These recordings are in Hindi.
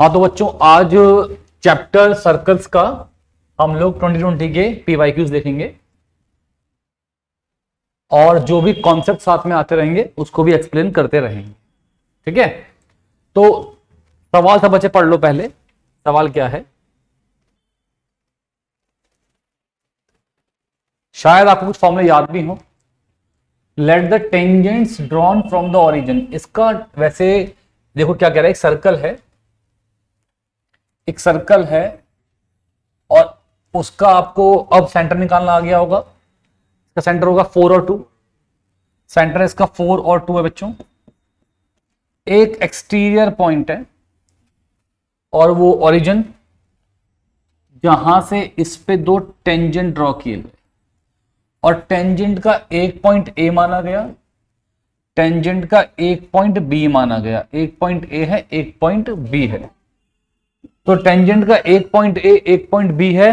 हाँ तो बच्चों आज चैप्टर सर्कल्स का हम लोग 2020 के पीवाईक्यूज देखेंगे और जो भी कॉन्सेप्ट साथ में आते रहेंगे उसको भी एक्सप्लेन करते रहेंगे। ठीक है, तो सवाल सब बच्चे पढ़ लो। पहले सवाल क्या है, शायद आपको कुछ फॉर्मूले याद भी हो। Let the tangents drawn from the origin. इसका वैसे देखो क्या कह रहा है, एक सर्कल है और उसका आपको अब सेंटर निकालना आ गया होगा। इसका सेंटर होगा 4 और 2। सेंटर इसका 4 और 2 है बच्चों। एक एक्सटीरियर पॉइंट है और वो ओरिजिन जहां से इस पे दो टेंजेंट ड्रॉ किए गए और टेंजेंट का एक पॉइंट ए माना गया, टेंजेंट का एक पॉइंट बी माना गया। एक पॉइंट ए है, एक पॉइंट बी है। तो टेंजेंट का एक पॉइंट ए एक पॉइंट बी है।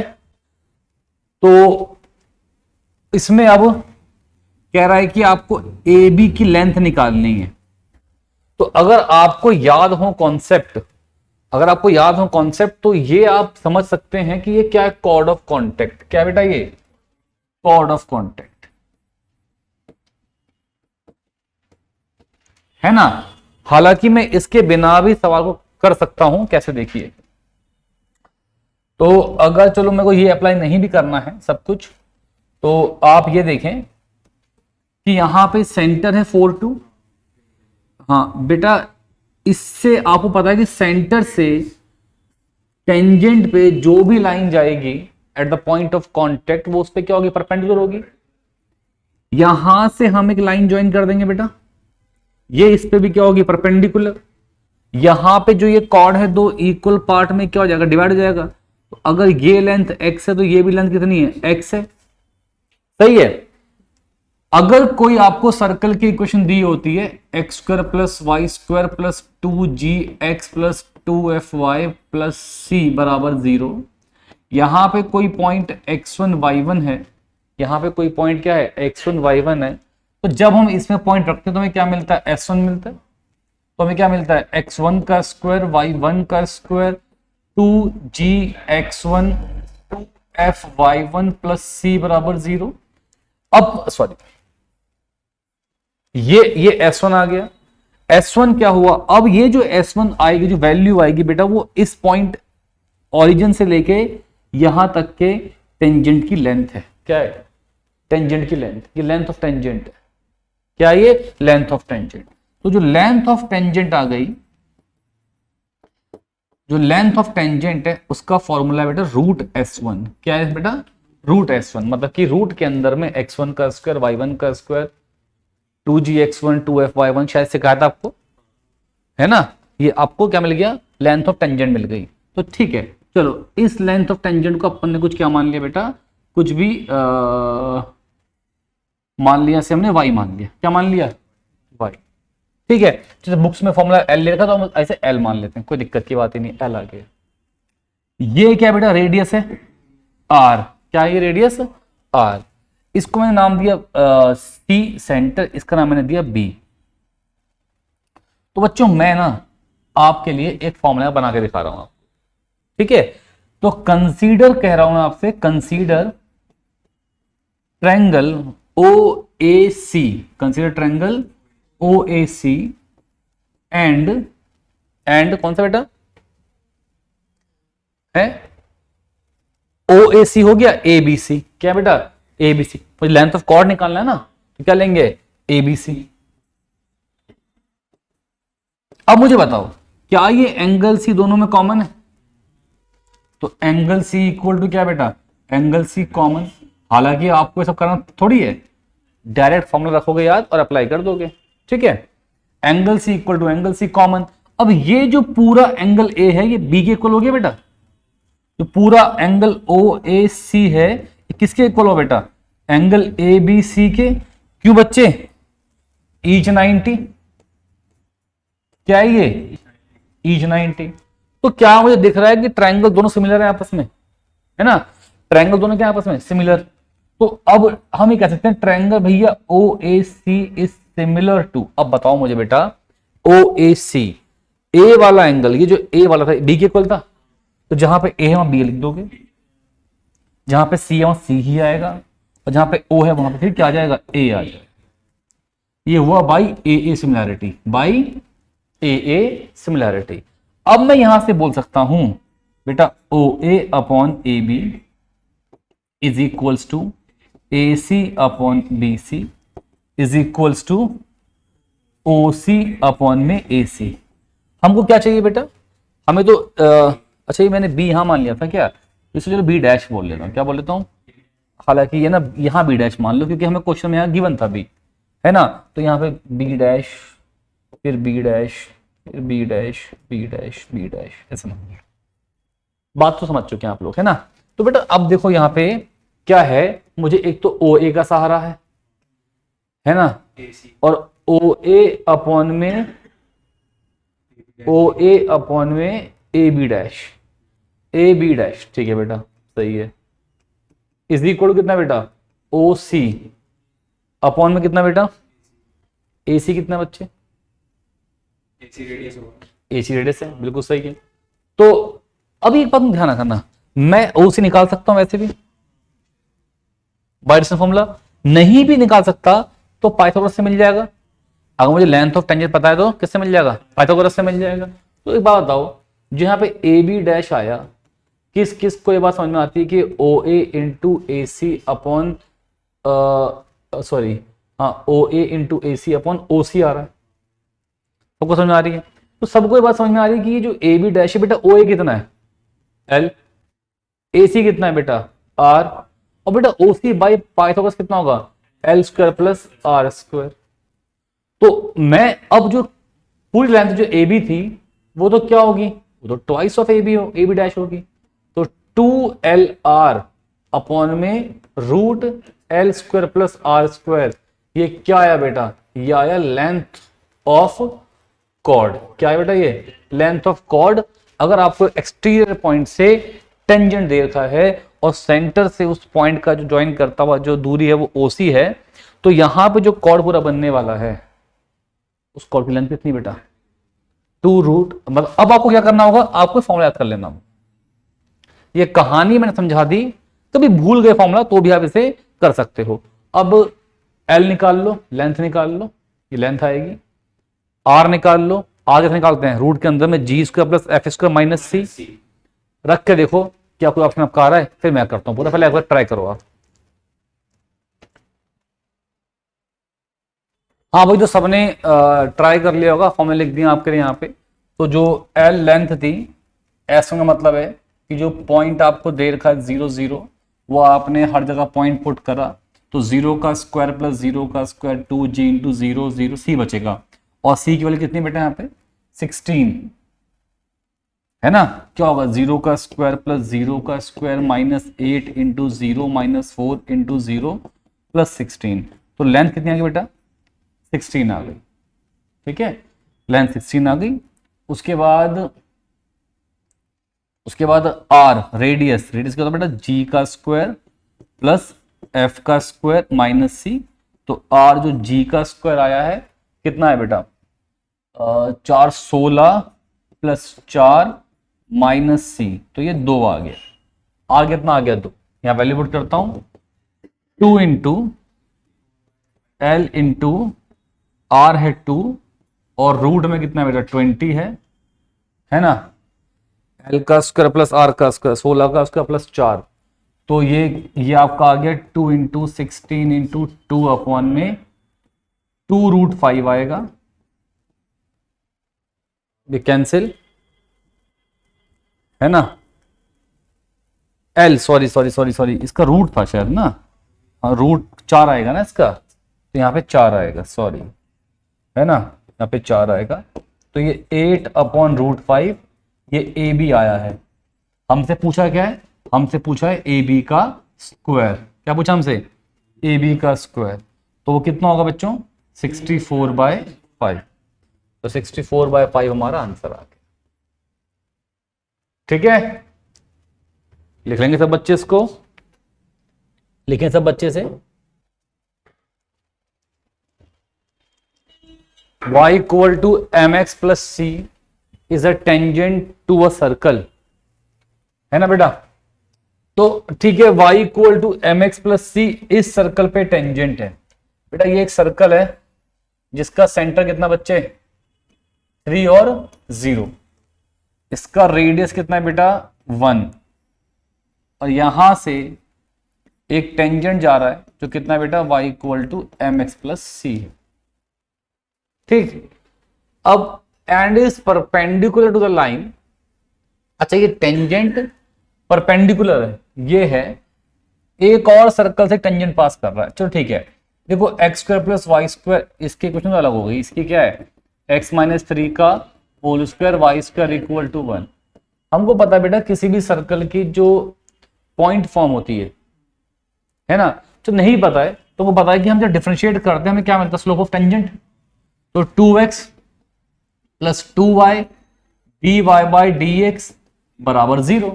तो इसमें अब कह रहा है कि आपको ए बी की लेंथ निकालनी है। तो अगर आपको याद हो कॉन्सेप्ट, तो ये आप समझ सकते हैं कि ये क्या है, कॉर्ड ऑफ कॉन्टेक्ट। क्या बेटा, ये कॉर्ड ऑफ कॉन्टेक्ट है ना। हालांकि मैं इसके बिना भी सवाल को कर सकता हूं, कैसे देखिए। तो अगर चलो मेरे को ये अप्लाई नहीं भी करना है सब कुछ, तो आप ये देखें कि यहां पे सेंटर है 4 2। हाँ बेटा, इससे आपको पता है कि सेंटर से टेंजेंट पे जो भी लाइन जाएगी at the point of contact वो उस पे क्या होगी, परपेंडिकुलर होगी। यहां से हम एक लाइन ज्वाइन कर देंगे बेटा, ये इस पे भी क्या होगी, परपेंडिकुलर। यहां पे जो ये कॉर्ड है दो इक्वल पार्ट में क्या हो जाएगा, डिवाइड हो जाएगा। तो अगर ये लेंथ x है तो ये भी लेंथ कितनी है, x है। सही है। अगर कोई आपको सर्कल की इक्वेशन दी होती है x square plus y square plus 2gx plus 2fy plus c बराबर 0, यहां पे कोई पॉइंट x1 y1 है, यहां पे कोई पॉइंट क्या है, x1 y1 है। तो जब हम इसमें पॉइंट रखते हैं तो हमें क्या मिलता है, s1 मिलता है। तो हमें क्या मिलता है, x1 का स्क्वायर y1 का square 2gx1 2fy1 plus c बराबर 0। अब सॉरी, ये S1 आ गया। S1 क्या हुआ, अब ये जो S1 आएगी, जो वैल्यू आएगी बेटा, वो इस पॉइंट ओरिजिन से लेके यहां तक के टेंजेंट की लेंथ है। क्या है, टेंजेंट की लेंथ, ये लेंथ ऑफ टेंजेंट है। क्या ये, लेंथ ऑफ टेंजेंट। तो जो लेंथ ऑफ टेंजेंट आ गई, जो लेंथ ऑफ टेंजेंट है उसका फॉर्मूला बेटा रूट S1। क्या है बेटा, रूट S1। मतलब कि रूट के अंदर में x1 का स्क्वायर y1 का स्क्वायर 2gx1 2fy1 शायद सिखाया था आपको, है ना। ये आपको क्या मिल गया, लेंथ ऑफ टेंजेंट मिल गई। तो ठीक है, चलो इस लेंथ ऑफ टेंजेंट को अपन ने कुछ क्या मान लिया बेटा, कुछ भी मान लिया से हमने y मान लिया। क्या मान लिया, y। ठीक है, जैसे बुक्स में फॉर्मूला l ले रखा तो हम ऐसे l मान लेते हैं, कोई दिक्कत की बात ही नहीं, l आ गया। ये क्या बेटा, रेडियस है r। क्या है ये, रेडियस r। इसको मैंने नाम दिया C सेंटर, इसका नाम मैंने दिया B। तो बच्चों मैं ना आपके लिए एक फॉर्मूला बना के दिखा रहा हूं आपको, ठीक है। तो कंसीडर कह रहा हूं आपसे, consider triangle OAC, consider triangle OAC and कौन सा बेटा है, OAC हो गया ABC। क्या बेटा, ABC। मुझे लेंथ ऑफ कॉर्ड निकालना है ना, तो क्या लेंगे, ABC। अब मुझे बताओ क्या ये एंगल C दोनों में कॉमन है। तो एंगल C इक्वल टू क्या बेटा, एंगल C कॉमन। हालांकि आपको ये सब करना थोड़ी है, डायरेक्ट फॉर्मूला रखोगे याद और अप्लाई कर दोगे। ठीक है, angle C equal to angle C common. अब ये जो पूरा एंगल A है ये B के इक्वल हो गया बेटा। जो पूरा एंगल OAC है किसके इक्वल हो बेटा, एंगल ABC के। क्यों बच्चे, ईच 90। क्या है ये, ईच 90। तो क्या मुझे दिख रहा है कि ट्रायंगल दोनों सिमिलर है आपस में, है ना। ट्रायंगल दोनों क्या आपस में सिमिलर। तो अब हम ये कह सकते हैं ट्रायंगल भैया OAC इज सिमिलर टू, अब बताओ मुझे बेटा OAC ए वाला एंगल, ये जो ए वाला था बी के इक्वल था, तो जहां पे ए है वहां बी लिख दोगे, जहां पे सी है वहां सी ही आएगा, और जहां पे ओ है वहां पे फिर क्या आ जाएगा, ए आ जाएगा। ये हुआ by A A similarity, by A A similarity. अब मैं यहां से बोल सकता हूं बेटा O A upon A B is equals to A C upon B C is equals to O C upon में ए सी। हमको क्या चाहिए बेटा, हमें तो अच्छा ये मैंने बी यहां मान लिया था क्या, इसलिए चलो बी डैश बोल लेता हूँ, क्या बोल लेता हूँ, हालांकि ये ना यहाँ बी डैश मान लो क्योंकि हमें क्वेश्चन में यहाँ गिवन था बी, है ना, तो यहाँ पे बी डैश, फिर बी डैश, फिर B dash, B dash, B dash, ऐसे मान लो। बात तो समझ चुके हैं आप लोग, है ना। तो बेटा अब देखो यहाँ पे क्या है, मुझे एक तो ओ ए का सहारा है ना, और ओ ए अपॉन में A B dash, A B dash, ठीक है बेटा सही है, इज इक्वल कितना बेटा, ओ सी अपॉन में कितना बेटा, ए सी कितना बच्चे, ए सी रेडियस है, बिल्कुल सही है। तो अब एक बात ध्यान रखना, मैं ओ सी निकाल सकता हूं वैसे भी बाय डिस्टेंस फॉर्मूला, नहीं भी निकाल सकता तो पाइथागोरस से मिल जाएगा। अगर मुझे लेंथ ऑफ टेंजेंट पता है तो किससे मिल जाएगा, पाइथागोरस से मिल जाएगा। तो एक बात बताओ, जो यहाँ पे ए बी डैश आया, किस किस को ये बात समझ में आती है कि ओ ए इंटू ए सी अपॉन सॉरी हाँ ओ ए इंटू ए सी अपॉन ओ सी आ रहा है, सबको समझ में आ रही है। तो सबको ये बात समझ में आ रही है कि ये जो ए बी डैश है बेटा, ओ ए कितना है एल, ए सी कितना है बेटा आर, और बेटा ओ सी बाई पाइथागोरस कितना होगा, L square plus R square. तो मैं अब जो पूरी लेंथ जो ए बी थी वो तो क्या होगी, वो तो twice of A B dash होगी, तो 2LR अपॉन में root L square plus R square. ये क्या आया बेटा, ये आया लेंथ ऑफ कॉर्ड। क्या है बेटा, ये लेंथ ऑफ कॉर्ड। अगर आपको एक्सटीरियर पॉइंट से टेंजेंट दे रखा है और सेंटर से उस पॉइंट का जो ज्वाइन करता हुआ जो दूरी है वो ओसी है, तो यहां पे जो कॉर्ड पूरा बनने वाला है उस कॉर्ड की लेंथ कितनी बेटा, 2 रूट। मतलब अब आपको क्या करना होगा, आपको फॉर्मूला याद कर लेना होगा। ये कहानी मैंने समझा दी, कभी भूल गए फॉर्मूला तो भी आप इसे कर सकते हो। अब एल निकाल लो, लेंथ निकाल लो, ये लेंथ आएगी। आर निकाल लो, आर कैसे निकालते हैं, रूट के अंदर में G square plus F square minus C रख के देखो क्या कोई ऑप्शन आपका आ रहा है, फिर मैं करता हूं पूरा, पहले एक बार ट्राई करो आप। हाँ भाई, तो सबने ट्राई कर लिया होगा, फॉर्मूला लिख दिया आपके लिए यहाँ पे। तो जो एल लेंथ थी, एस का मतलब है कि जो पॉइंट आपको दे रखा है 0 0, वो आपने हर जगह पॉइंट पुट करा, तो 0 का स्क्वायर प्लस 0 का स्क्वायर 2g इंटू 0 0 सी बचेगा। और सी की वैल्यू कितनी बेटा यहाँ पे 16 है ना। क्या होगा, 0 का स्क्वायर प्लस 0 का square minus 8 into 0 minus 4 into 0 plus 16। तो लेंथ कितनी आ गई बेटा 16 आ गई, ठीक है, लेंथ 16 आ गई। उसके बाद आर रेडियस क्या होता है बेटा, जी का स्क्वायर प्लस एफ का स्क्वायर माइनस सी। तो आर जो जी का स्क्वायर आया है कितना है बेटा 416 प्लस 4 माइनस सी, तो ये 2 आ गया। आर कितना आ गया 2, यहां वैल्यू पुट करता हूं, 2 इंटू एल इंटू आर है 2 और रूट में कितना बेटा 20 है ना। एल का स्क्वायर प्लस आर का स्क्वायर 16 का स्क्वायर प्लस 4, तो ये आपका आ गया 2 इंटू 16 इंटू 2 अपॉन में 2 रूट 5 आएगा, ये कैंसिल है ना। एल सॉरी इसका रूट था शायद ना, हाँ रूट 4 आएगा ना इसका, तो यहाँ पे 4 आएगा, सॉरी है ना, यहाँ पे 4 आएगा। तो ये 8 अपॉन रूट 5, ये ए बी आया है। हमसे पूछा क्या है, हमसे पूछा है ए बी का स्क्वायर। क्या पूछा हमसे, ए बी का स्क्वायर, तो वो कितना होगा बच्चों 64/5। तो 64/5 हमारा आंसर आ गया, ठीक है। लिख लेंगे सब बच्चे इसको, लिखें सब बच्चे से, y equal to mx plus C is a tangent to a circle, है ना बेटा। तो ठीक है, y equal to M X plus C इस सर्कल पे टेंजेंट है बेटा। ये एक सर्कल है जिसका सेंटर कितना बच्चे 3 और 0, इसका रेडियस कितना है बेटा 1, और यहां से एक टेंजेंट जा रहा है जो कितना है बेटा y equal to M X plus C. ठीक, अब and is perpendicular to the line. अच्छा, ये टेंजेंट परपेंडिकुलर है, ये है एक और सर्कल से टेंजेंट पास कर रहा है। चलो ठीक है, देखो x square plus y square, इसके क्वेश्चन अलग हो गई। इसकी क्या है एक्स माइनस 3 का whole square y square equal to 1। हमको पता है बेटा किसी भी सर्कल की जो पॉइंट फॉर्म होती है ना, जो नहीं पता है तो वो पता है कि हम जब डिफरेंशिएट करते हैं हमें क्या मिलता है स्लोप ऑफ टेंजेंट। तो 2x plus 2y dy by dx बराबर 0।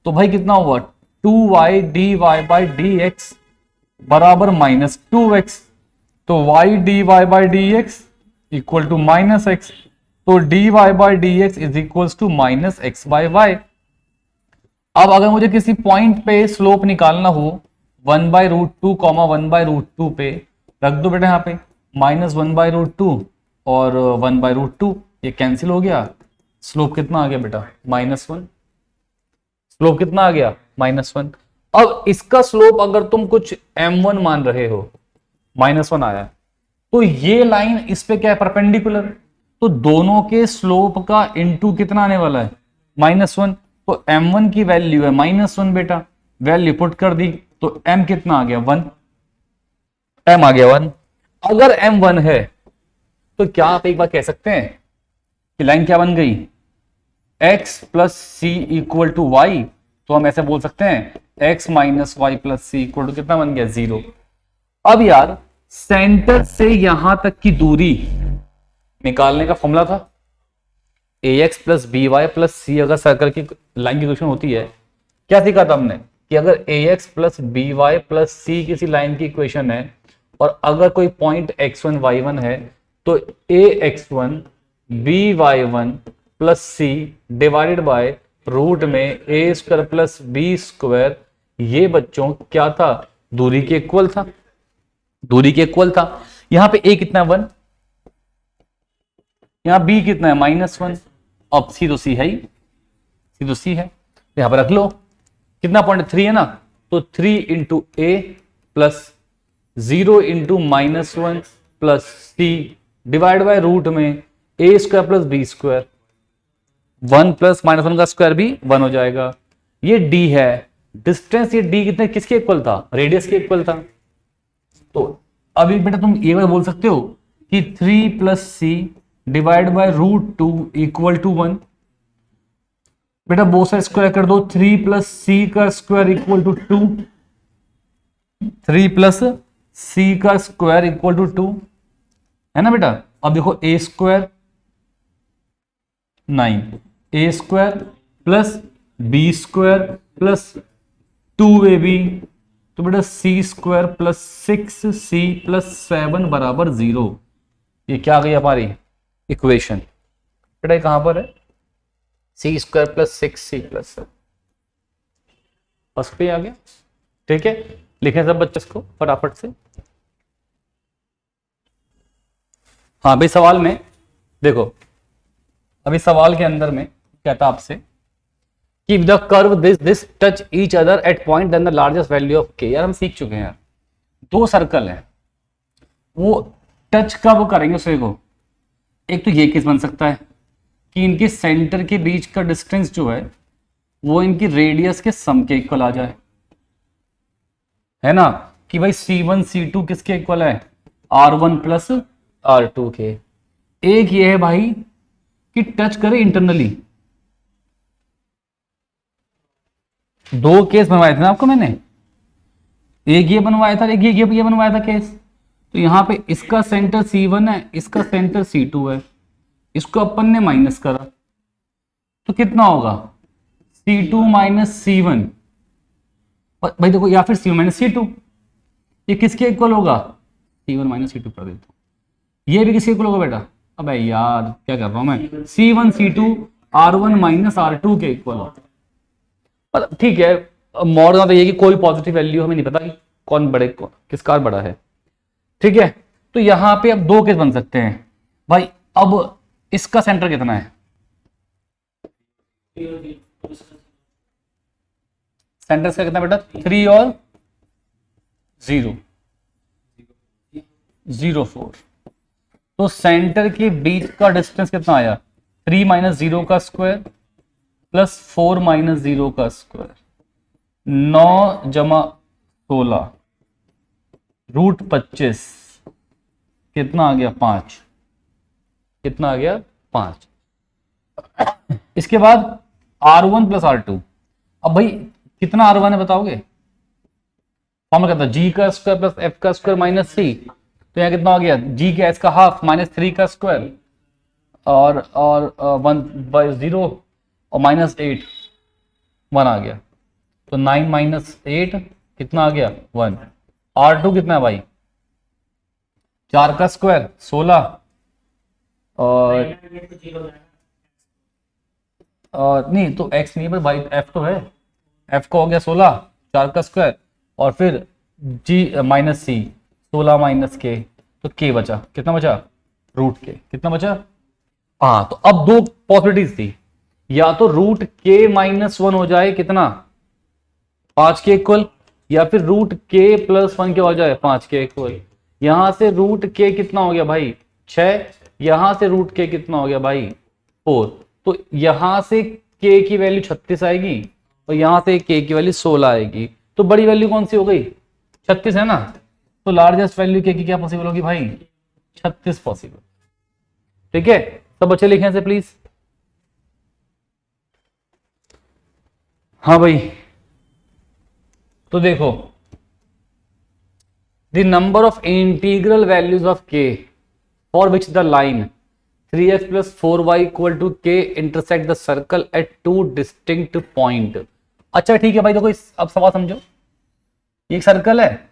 तो भाई कितना हुआ 2y dy बाई dx बराबर माइनस 2x। तो y dy by dx equal to minus x। तो dy by dx is equal to minus x by y। अब अगर मुझे किसी पॉइंट पे स्लोप निकालना हो 1 by root two comma 1 by root two पे, रख दो बेटा यहाँ पे माइनस 1 बाई रूट टू और 1 बाई रूट टू, ये कैंसिल हो गया। स्लोप कितना आ गया बेटा -1। स्लोप कितना आ गया -1। अब इसका स्लोप अगर तुम कुछ m1 मान रहे हो, -1 आया, तो ये लाइन इस पे क्या है परपेंडिकुलर, तो दोनों के स्लोप का इनटू कितना आने वाला है -1। तो m1 की वैल्यू है -1 बेटा, वैल्यू पुट कर दी तो m कितना आ गया 1, m आ गया 1। अगर m 1 है तो क्या आप एक बार कह सकते हैं कि लाइन क्या बन गई x plus c equal to y. तो हम ऐसे बोल सकते हैं x minus y plus c equal to कितना बन गया 0। अब यार सेंटर से यहां तक की दूरी निकालने का फॉर्मूला था ax plus B Y plus C. अगर सर्कल की लाइन की इक्वेशन होती है, क्या सीखा था हमने कि अगर ax plus B Y plus C किसी लाइन की इक्वेशन है और अगर कोई पॉइंट x1 y1 है तो ax1 by1 plus c divided by root में ए स्क्वायर प्लस बी स्क्वायर, ये बच्चों क्या था दूरी के इक्वल था, दूरी के इक्वल था। यहां पे a कितना 1, यहां b कितना है -1। अब सी तो सी है ही, सी तो सी है, यहां पर रख लो कितना पॉइंट 3 है ना, तो 3 into A plus 0 into -1 plus C divide by root में ए square plus B square, 1 plus -1 का स्क्वायर भी 1 हो जाएगा। ये d है, डिस्टेंस ये d कितने किसके इक्वल था रेडियस के इक्वल था। तो अभी बेटा तुम ये बात बोल सकते हो कि 3 plus C divide by root 2 equal to 1। बेटा बोथ साइड स्क्वायर कर दो, 3 प्लस सी का स्क्वायर इक्वल टू 2, 3 प्लस सी का स्क्वायर इक्वल टू 2 है ना बेटा। अब देखो A square 9, A square plus B square plus 2ab, तो बेटा सी स्क्वायर प्लस 6c प्लस 7 बराबर 0। ये क्या आ गई हमारी इक्वेशन बेटा, कहां पर है C square plus 6c plus 7 first पे आ गया। ठीक है, लिखें सब बच्चे को फटाफट से। हाँ भाई सवाल में देखो, अभी सवाल के अंदर में कहता आपसे कि the curve this touch each other at point then the largest value of के। यार हम सीख चुके हैं यार, दो सर्कल है वो टच कब करेंगे उसे को। एक तो ये केस बन सकता है कि इनके सेंटर के बीच का डिस्टेंस जो है वो इनकी रेडियस के सम के इक्वल आ जाए, है ना, कि भाई C1 C2 किसके इक्वल है R1 प्लस R2 के। एक ये है भाई कि टच करे इंटरनली। दो केस बनवाए थे ना आपको मैंने, एक ये बनवाया था, एक ये बनवाया था केस। तो यहां पे इसका सेंटर C1 है, इसका सेंटर C2 है, इसको अपन ने माइनस करा तो कितना होगा C2 माइनस C1। भाई देखो, या फिर C1 माइनस C2, ये किसके इक्वल होगा C1 माइनस C2 कर देता हूं, ये भी किसके इक्वल होगा बेटा अबे यार क्या कर रहा हूं मैं, C1 C2 R1 minus R2 के इक्वल। ठीक है, मॉड का तो ये कि कोई पॉजिटिव वैल्यू हमें नहीं पता कि किसका बड़ा है। ठीक है, तो यहां पे अब दो केस बन सकते हैं भाई। अब इसका सेंटर कितना है, सेंटर इसका कितना बेटा, 3 और 0 0 4। तो सेंटर के बीच का डिस्टेंस कितना आया, 3 माइनस 0 का स्क्वायर प्लस 4 माइनस 0 का स्क्वायर, 9 जमा 16 रूट 25 कितना आ गया 5, कितना आ गया 5। इसके बाद R1 प्लस R2। अब भाई कितना R1 है बताओगे, फॉर्मूला कहता है G का स्क्वायर प्लस F का स्क्वायर माइनस C। तो यहाँ कितना हो गया, G का S का हाफ माइनस 3 का स्क्वायर और 1/0 और माइनस 8 1 आ गया। तो 9 माइनस 8 कितना आ गया 1। R2 कितना है भाई, 4 का स्क्वायर 16 और नहीं तो x नहीं है भाई, f तो है, f का हो गया 16 4 का स्क्वायर और फिर g minus c 16 minus k, तो k बचा, कितना बचा रूट k, कितना बचा। हाँ तो अब दो पॉसिबिलिटीज थी, या तो रूट k माइनस 1 हो जाए कितना 5 के इक्वल, या फिर रूट k प्लस 1 क्या हो जाए 5 के इक्वल। यहां से रूट k कितना हो गया भाई 6, यहां से रूट k कितना हो गया भाई 4। तो यहां से k की वैल्यू 36 आएगी और यहां से k की वैल्यू 16 आएगी। तो बड़ी वैल्यू कौन सी हो गई 36 है ना, तो लार्जेस्ट वैल्यू k की क्या पॉसिबल होगी भाई 36 पॉसिबल। ठीक है, सब बच्चे लिखें से प्लीज। हाँ भाई, तो देखो the number of integral values of k for which the line 3x plus 4y equal to k intersect the circle at two distinct point। अच्छा ठीक है भाई, देखो अब सवाल समझो, ये एक सर्कल है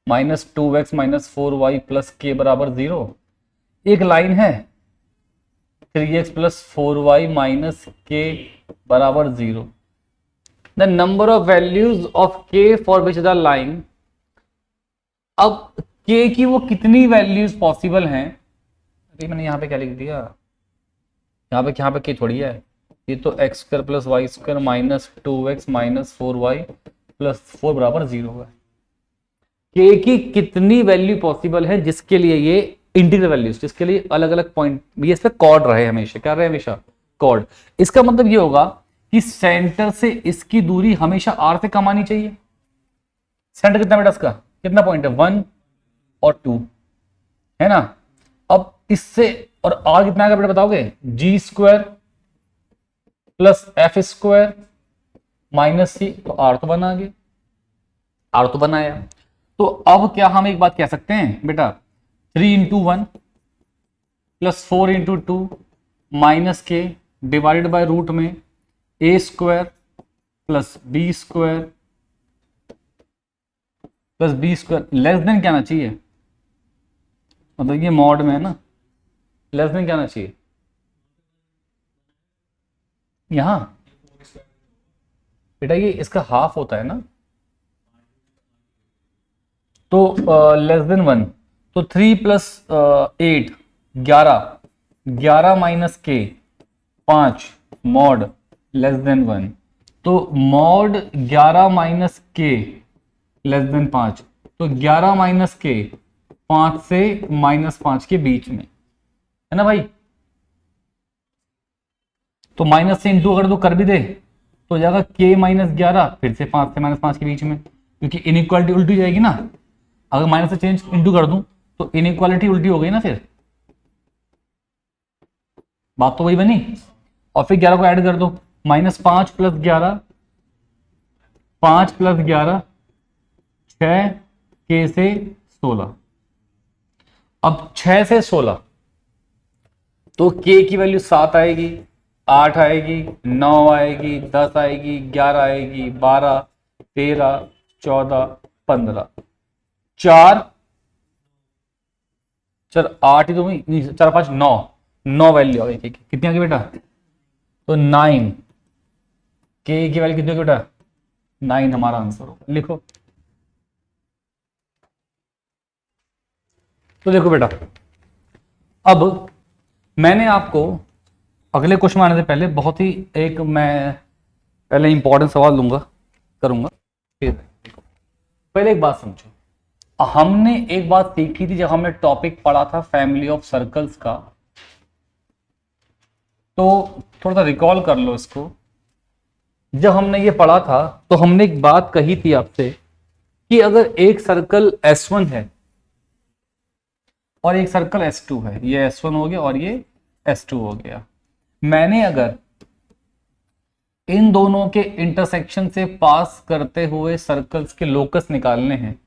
-2x माइनस 4y प्लस के बराबर 0, एक लाइन है 3x प्लस 4y माइनस के बराबर 0। The number of values of k for which the line, अब k की वो कितनी वैल्यूज पॉसिबल हैं, अरे मैंने यहाँ पे क्या लिख दिया, यहाँ पे k थोड़ी है, ये तो x square plus y square minus 2x minus 4y plus 4 बराबर 0 है। k की कितनी वैल्यू पॉसिबल है जिसके लिए ये इंटीग्रल वैल्यूज, जिसके लिए अलग अलग पॉइंट, ये इस पे कॉर्ड रहे हमेशा, क्या रहे हमेशा कॉर्ड। इसका मतलब ये होगा कि सेंटर से इसकी दूरी हमेशा r से कम आनी चाहिए। सेंटर कितना बेटा इसका, कितना पॉइंट है 1 और 2 है ना। अब इससे और r कितना आएगा बेटा बताओगे, G square plus F square minus C, तो r तो बना गया, r तो बनाया। तो अब क्या हम एक बात कह सकते हैं बेटा, 3 इंटू 1 प्लस 4 इंटू 2 माइनस के डिवाइडेड बाय रूट में ए square plus B square plus B square less than क्या आना चाहिए, मतलब ये मॉड में है ना, लेस देन क्या आना चाहिए यहां बेटा, ये इसका हाफ होता है ना, तो लेस देन 1, तो 3 प्लस 8 11 माइनस के 5 मॉड लेस देन 1, तो मॉड 11 माइनस के लेस देन 5, तो 11 माइनस के 5 से -5 के बीच में है ना भाई। तो माइनस से इंटू अगर तो कर भी दे तो हो जाएगा k माइनस 11 फिर से 5 से -5 के बीच में, क्योंकि इनइक्वालिटी उल्टी हो जाएगी ना, अगर माइनस से चेंज इंटू कर दूं तो इनइक्वालिटी उल्टी हो गई ना, फिर बात तो वही बनी। और फिर 11 को ऐड कर दो, -5 प्लस 11 5 प्लस 11 6 k से 16। अब 6 से 16 तो k की वैल्यू 7 आएगी, 8 आएगी, 9 आएगी, 10 आएगी, 11 आएगी, 12 13 14 15 4 चल 8 ही तो नहीं, 4 5 9, 9 वैल्यू आ गई। कितनी आ गई बेटा? तो 9, के की वैल्यू कितनी होगी बेटा? 9 हमारा आंसर होगा। लिखो। तो देखो बेटा, अब मैंने आपको अगले क्वेश्चन आने से पहले बहुत ही एक मैं पहले इंपॉर्टेंट सवाल लूंगा करूंगा। फिर पहले एक बात समझो, हमने एक बात सीखी थी जब हमने टॉपिक पढ़ा था फैमिली ऑफ सर्कल्स का, तो थोड़ा सा रिकॉल कर लो इसको। जब हमने ये पढ़ा था तो हमने एक बात कही थी आपसे कि अगर एक सर्कल S1 है और एक सर्कल S2 है, ये S1 हो गया और ये S2 हो गया, मैंने अगर इन दोनों के इंटरसेक्शन से पास करते हुए सर्कल्स के लोकस निकालने हैं,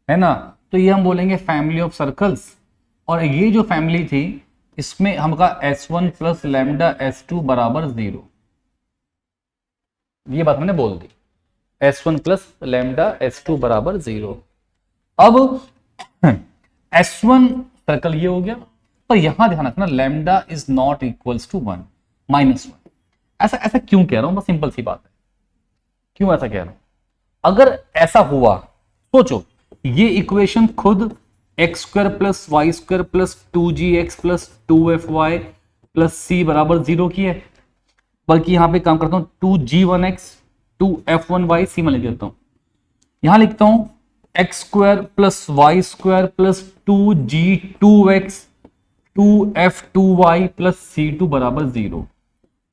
है ना, तो ये हम बोलेंगे फैमिली ऑफ सर्कल्स। और ये जो फैमिली थी इसमें हमका S1 प्लस लैम्डा S2 बराबर 0, ये बात मैंने बोल दी, S1 प्लस लैम्डा S2 बराबर 0। अब S1 सर्कल ये हो गया, पर यहां ध्यान रखना lambda is not equals to 1, -1। ऐसा ऐसा क्यों कह रहा हूं? बस सिंपल सी बात है, क्यों ऐसा कह रहा हूं। अगर ऐसा हुआ, सोचो ये इक्वेशन खुद x square plus y square plus 2gx plus 2fy plus c बराबर 0 की है, बल्कि यहां पे काम करता हूं 2g1x 2f1y c में लिख देता हूं। यहां लिखता हूं x square plus y square plus 2g2x 2f2y plus c2 बराबर 0।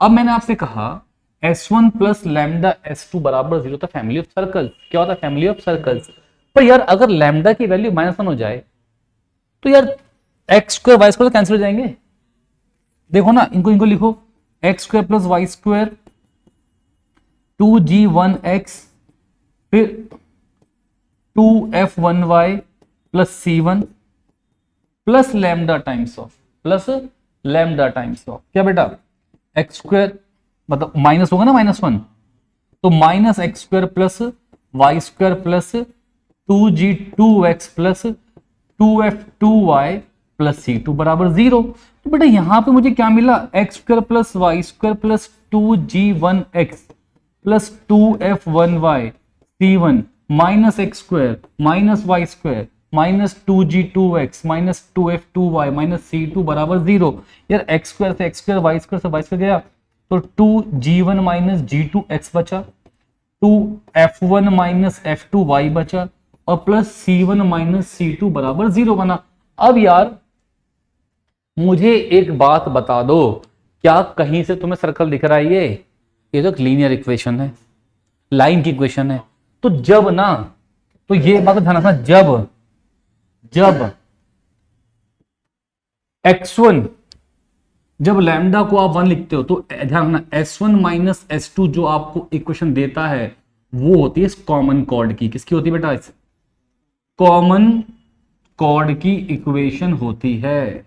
अब मैंने आपसे कहा S1 प्लस लैम्डा S2 बराबर 0 था फैमिली ऑफ सर्कल्स। क्या होता है? Family of circles. पर यार अगर लैम्डा की वैल्यू -1 हो जाए तो यार x square y square cancel हो जाएंगे। देखो ना, इनको लिखो, x square plus y square 2g1x फिर 2f1y plus c1 plus lambda times of क्या बेटा? एक्स स्क्वायर मतलब माइनस होगा ना -1, तो minus x square plus y square plus 2g2x plus 2f2y plus c2 बराबर 0। तो बेटा यहां पे मुझे क्या मिला? X square plus y square plus 2g1x plus 2f1y c1 minus x square minus y square minus 2g2x minus 2f2y minus c2 बराबर 0। यार एक्स स्क्वायर से एक्स स्क्वायर वाई स्क्वायर से वाई स्क्वायर गया तो 2g1 माइनस g2x बचा, 2f1 माइनस f2y बचा और प्लस c1 माइनस c2 बराबर 0 बना। अब यार मुझे एक बात बता दो, क्या कहीं से तुम्हें सर्कल दिख रहा है? ये तो लीनियर इक्वेशन है, लाइन की इक्वेशन है। तो जब ना, तो ये बात ध्यान रखना, जब x1 जब लैम्डा को आप 1 लिखते हो तो ध्यान रखना S1 माइनस S2 जो आपको इक्वेशन देता है वो होती है कॉमन कॉर्ड की। किसकी होती है बेटा? कॉमन कॉर्ड की इक्वेशन होती है।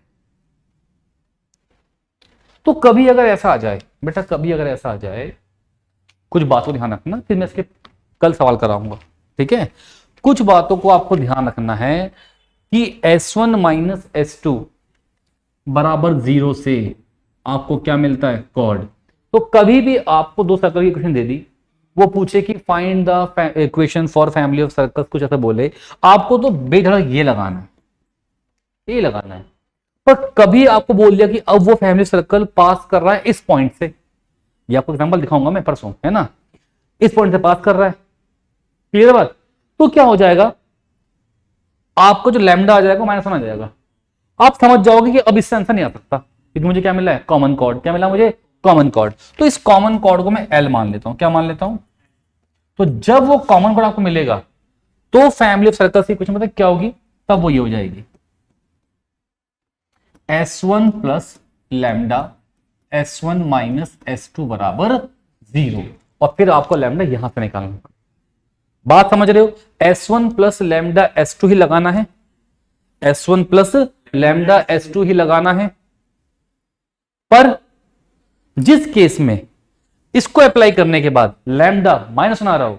तो कभी अगर ऐसा आ जाए बेटा, कभी अगर ऐसा आ जाए, कुछ बातों ध्यान रखना, फिर मैं इसके कल सवाल कराऊंगा, ठीक है? कुछ बातों को आपको ध्यान रखना है कि S1 माइनस S2 बराबर 0 से आपको क्या मिलता है? कॉर्ड। तो कभी भी आपको दो सर्कल की इक्वेशन दे दी, वो पूछे कि find the equation for family of circles, कुछ ऐसा बोले, आपको तो बेधड़क ये लगाना है, पर कभी आपको बोल दिया कि अब वो फैमिली सर्कल पास कर रहा है इस पॉइंट से, ये आपको एग्जांपल दिखाऊंगा मैं परसों, है ना, इस पॉइंट से पास कर रहा है, क्लियर बात? तो क्या हो जाएगा? आपको जो लैम्डा आ जाएगा -1 आ जाएगा। आप समझ जाओगे कि अब इससे आंसर नहीं आ सकता, क्योंकि मुझे क्या मिला है? Common chord. क्या मिला मुझे? Common chord. तो इस कॉमन कॉर्ड को मैं L मान लेता हूं। क्या मान लेता हूं? तो जब वो कॉमन कॉर्ड आपको मिलेगा तो फैमिली ऑफ सर्कल्स की इक्वेशन पता क्या होगी? तब वो ये हो जाएगी S1 plus lambda S1 minus S2 बराबर 0, और फिर आपको लैम्डा यहां से निकालना होगा। बात समझ रहे हो? S1 प्लस लैम्डा S2 ही लगाना है, S1 प्लस लैम्डा S2 ही लगाना है। पर जिस केस में इसको अप्लाई करने के बाद लैम्डा -1 आ रहा हो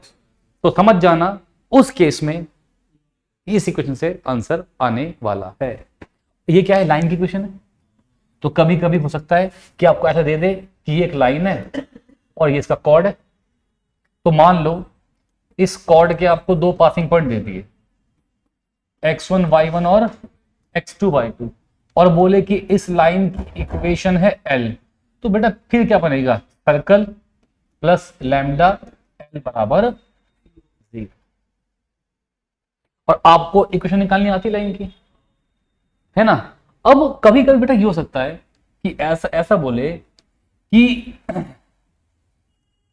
तो समझ जाना उस केस में इस इक्वेशन से आंसर आने वाला है। ये क्या है, लाइन की इक्वेशन है। तो कभी कभी हो सकता है कि आपको ऐसा दे दे कि ये एक लाइन है और ये इसका कॉर्ड है। तो मान लो इस कॉर्ड के आपको दो पासिंग पॉइंट दे दिए, x1 y1 और x2 y2, और बोले कि इस लाइन की इक्वेशन है L। तो बेटा फिर क्या बनेगा, सर्कल प्लस लैम्डा L बराबर 0। और आपको इक्वेशन निकालनी आती लाइन की, है ना। अब कभी कभी बेटा ये हो सकता है कि ऐसा ऐसा बोले कि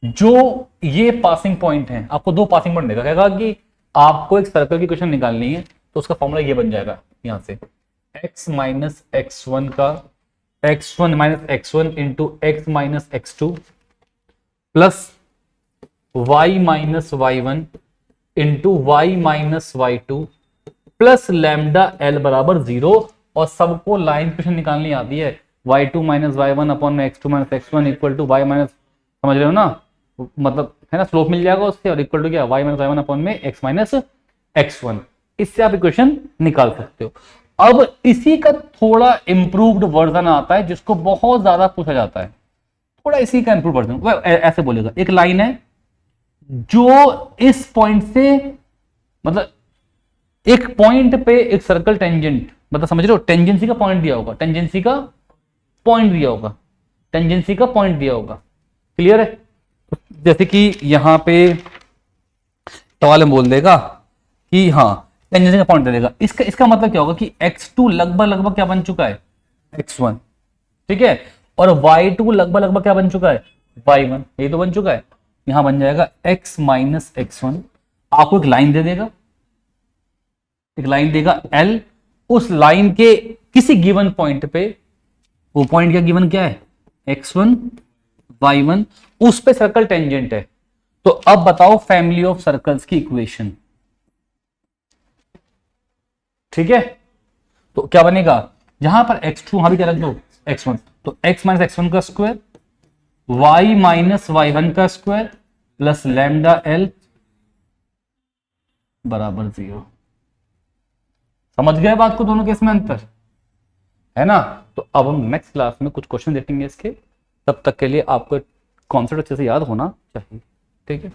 जो ये पासिंग पॉइंट है, आपको दो पासिंग पॉइंट देगा, कहेगा कि आपको एक सर्कल की इक्वेशन निकालनी है, तो उसका फॉर्मूला ये बन जाएगा यहां से x माइनस x1 का x1 minus x1 into x minus x2 plus y minus y1 into y minus y2 plus lambda L बराबर 0। और सबको लाइन इक्वेशन निकालनी आती है, y2 माइनस y1 अपॉन में x2 minus x1 equal to y minus, समझ रहे हो ना, मतलब है ना, स्लोप मिल जाएगा उससे, और इक्वल टू क्या, y माइनस y1 अपॉन में x माइनस x1। इससे आप इक्वेशन निकाल सकते हो। अब इसी का थोड़ा इंप्रूव्ड वर्जन आता है जिसको बहुत ज्यादा पूछा जाता है, थोड़ा इसी का इंप्रूव वर्जन ऐसे बोलेगा, एक लाइन है जो इस पॉइंट से, मतलब एक पॉइंट पे एक सर्कल टेंजेंट, मतलब समझ रहे हो, टेंजेंसी का पॉइंट दिया होगा, टेंजेंसी का पॉइंट दिया होगा, टेंजेंसी का पॉइंट दिया होगा, क्लियर है। जैसे कि यहां पे सवाल में बोल देगा कि हाँ टेंजेंसी का पॉइंट दे देगा, इसका मतलब क्या होगा कि x2 लगभग लगभग क्या बन चुका है, x1, ठीक है, और y2 लगभग लगभग क्या बन चुका है, y1, ये तो बन चुका है। यहां बन जाएगा x माइनस x1। आपको एक लाइन दे देगा, एक लाइन देगा L, उस लाइन के किसी गिवन पॉइंट पे, वो पॉइंट का गिवन क्या है, x1 y1, उस पे सर्कल टेंजेंट है। तो अब बताओ फैमिली ऑफ सर्कल्स की इक्वेशन, ठीक है। तो क्या बनेगा, यहां पर x2 वहां भी क्या रख दो, x1, तो x माइनस x1 का स्क्वायर y माइनस y1 का स्क्वायर प्लस लैम्डा L बराबर 0। समझ गए बात को, दोनों केस में अंतर है ना। तो अब हम नेक्स्ट क्लास में कुछ क्वेश्चन देखेंगे इसके, तब तक के लिए आपको कॉन्सेप्ट अच्छे से याद होना चाहिए, ठीक है।